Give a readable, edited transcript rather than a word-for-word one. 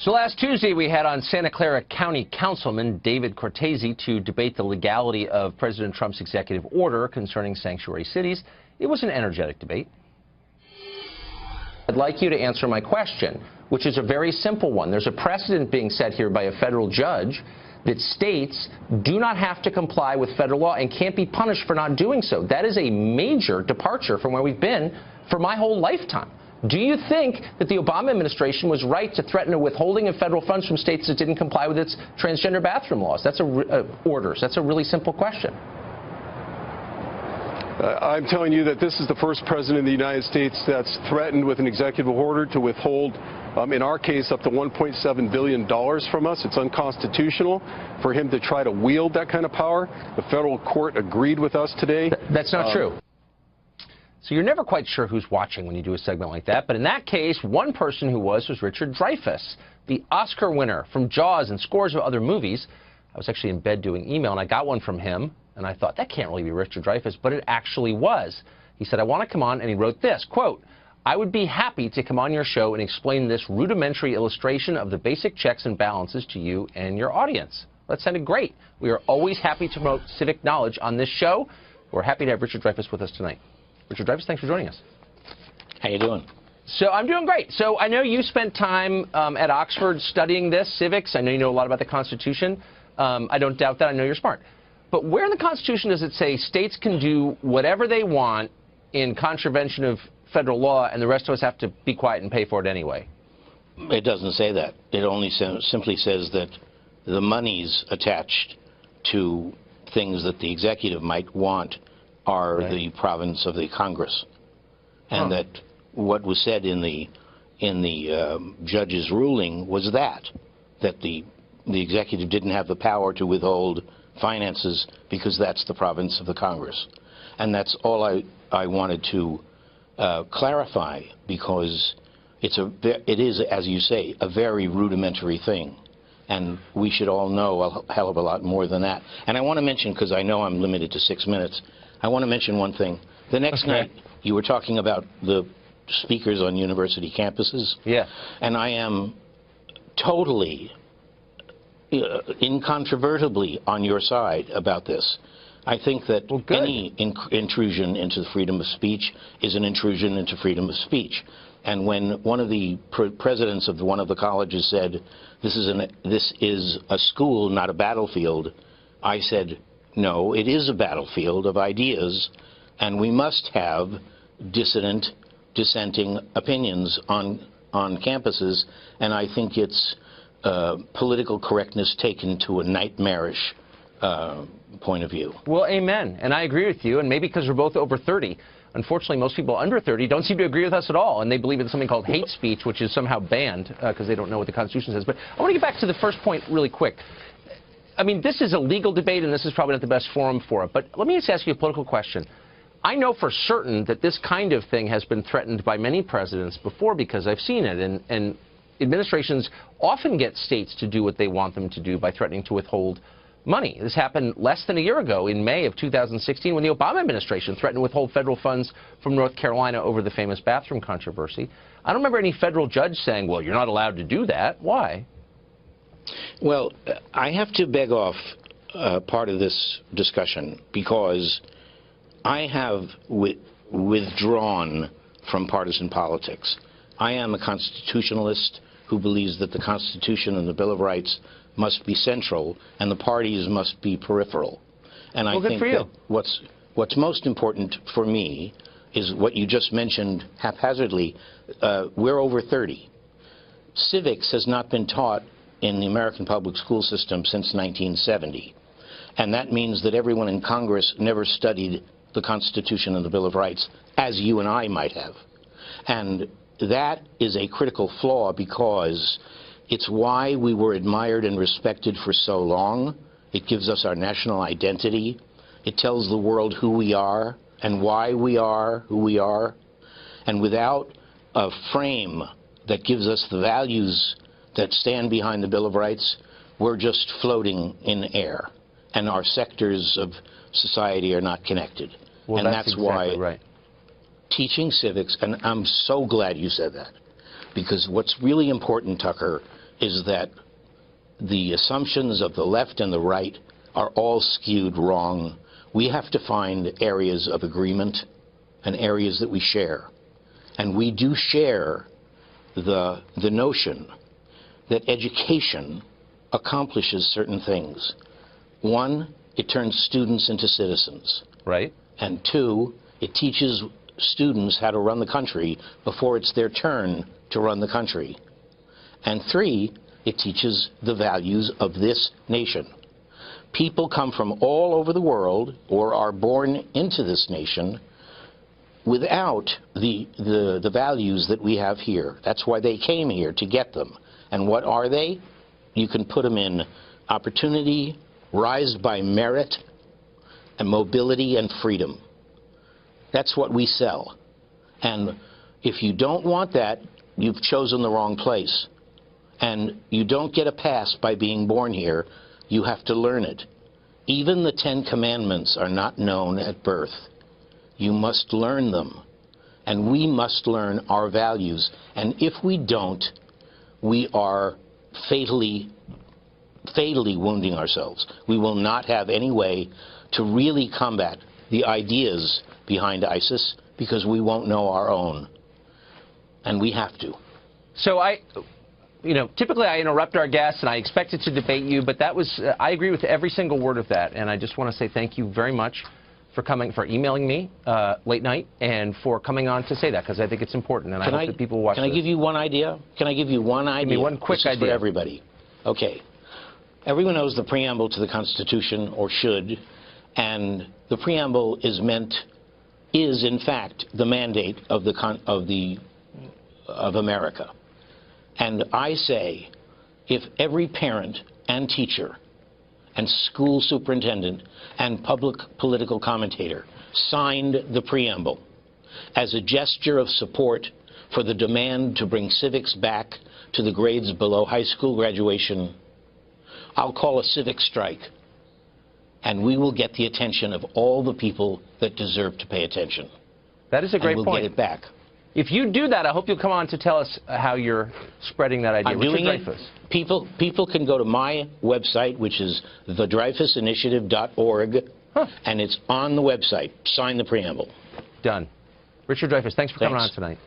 So last Tuesday, we had on Santa Clara County Councilman David Cortese to debate the legality of President Trump's executive order concerning sanctuary cities. It was an energetic debate. I'd like you to answer my question, which is a very simple one. There's a precedent being set here by a federal judge that states do not have to comply with federal law and can't be punished for not doing so. That is a major departure from where we've been for my whole lifetime. Do you think that the Obama administration was right to threaten a withholding of federal funds from states that didn't comply with its transgender bathroom laws? That's orders. That's a really simple question. I'm telling you that this is the first president of the United States that's threatened with an executive order to withhold, in our case, up to $1.7 billion from us. It's unconstitutional for him to try to wield that kind of power. The federal court agreed with us today. That's not true. So you're never quite sure who's watching when you do a segment like that. But in that case, one person who was Richard Dreyfuss, the Oscar winner from Jaws and scores of other movies. I was actually in bed doing email, and I got one from him. And I thought, that can't really be Richard Dreyfuss, but it actually was. He said, I want to come on, and he wrote this, quote, I would be happy to come on your show and explain this rudimentary illustration of the basic checks and balances to you and your audience. That sounded great. We are always happy to promote civic knowledge on this show. We're happy to have Richard Dreyfuss with us tonight. Richard Dreyfuss, thanks for joining us. How you doing? So I'm doing great. So I know you spent time at Oxford studying this, civics. I know you know a lot about the Constitution. I don't doubt that. I know you're smart. But where in the Constitution does it say states can do whatever they want in contravention of federal law and the rest of us have to be quiet and pay for it anyway? It doesn't say that. It only simply says that the monies attached to things that the executive might want are the province of the Congress. And that what was said in the judge's ruling was that the executive didn't have the power to withhold finances because that's the province of the Congress. And that's all I wanted to clarify, because it is, as you say, a very rudimentary thing. And we should all know a hell of a lot more than that. And I want to mention, because I know I'm limited to 6 minutes, I want to mention one thing. The next night, you were talking about the speakers on university campuses. Yeah. And I am totally incontrovertibly on your side about this. I think that any intrusion into the freedom of speech is an intrusion into freedom of speech. And when one of the presidents of one of the colleges said, this is a school, not a battlefield, I said, no, it is a battlefield of ideas, and we must have dissenting opinions on campuses, and I think it's political correctness taken to a nightmarish point of view. Well, amen. And I agree with you. And maybe because we're both over 30, unfortunately, most people under 30 don't seem to agree with us at all. And they believe in something called hate speech, which is somehow banned because they don't know what the Constitution says. But I want to get back to the first point really quick. I mean, this is a legal debate, and this is probably not the best forum for it. But let me just ask you a political question. I know for certain that this kind of thing has been threatened by many presidents before because I've seen it. And administrations often get states to do what they want them to do by threatening to withhold money. This happened less than a year ago in May of 2016 when the Obama administration threatened to withhold federal funds from North Carolina over the famous bathroom controversy. I don't remember any federal judge saying, well, you're not allowed to do that. Why? Well, I have to beg off part of this discussion because I have withdrawn from partisan politics. I am a constitutionalist who believes that the Constitution and the Bill of Rights must be central and the parties must be peripheral. And I think that what's most important for me is what you just mentioned haphazardly. We're over 30. Civics has not been taught in the American public school system since 1970. And that means that everyone in Congress never studied the Constitution and the Bill of Rights as you and I might have. And that is a critical flaw because it's why we were admired and respected for so long. It gives us our national identity. It tells the world who we are and why we are who we are. And without a frame that gives us the values that stand behind the Bill of Rights, we're just floating in air. And our sectors of society are not connected. Well, and that's why right. Teaching civics, and I'm so glad you said that, because what's really important, Tucker, is that the assumptions of the left and the right are all skewed wrong. We have to find areas of agreement and areas that we share. And we do share the notion that education accomplishes certain things. One, it turns students into citizens. Right. And two, it teaches students how to run the country before it's their turn to run the country. And three, it teaches the values of this nation. People come from all over the world or are born into this nation without the values that we have here. That's why they came here, to get them. And what are they? You can put them in opportunity, rise by merit, and mobility and freedom. That's what we sell. And if you don't want that, you've chosen the wrong place. And you don't get a pass by being born here. You have to learn it. Even the 10 Commandments are not known at birth. You must learn them. And we must learn our values. And if we don't, we are fatally wounding ourselves. We will not have any way to really combat the ideas behind ISIS because we won't know our own. And we have to. So typically I interrupt our guests and I expected to debate you, but that was, I agree with every single word of that. And I just want to say thank you very much for emailing me late night and for coming on to say that, because I think it's important. And I hope that people watch this. Can I give you one idea? Can I give you one idea? Give me one quick idea. For everybody. Okay. Everyone knows the preamble to the Constitution, or should, and the preamble is in fact the mandate of America. And I say, if every parent and teacher and school superintendent and public political commentator signed the preamble as a gesture of support for the demand to bring civics back to the grades below high school graduation, I'll call a civic strike, and we will get the attention of all the people that deserve to pay attention. That is a great point. point. We'll get it back. If you do that, I hope you'll come on to tell us how you're spreading that idea. I'm doing it. People can go to my website, which is thedreyfussinitiative.org, and it's on the website. Sign the preamble. Done. Richard Dreyfuss, thanks for coming on tonight.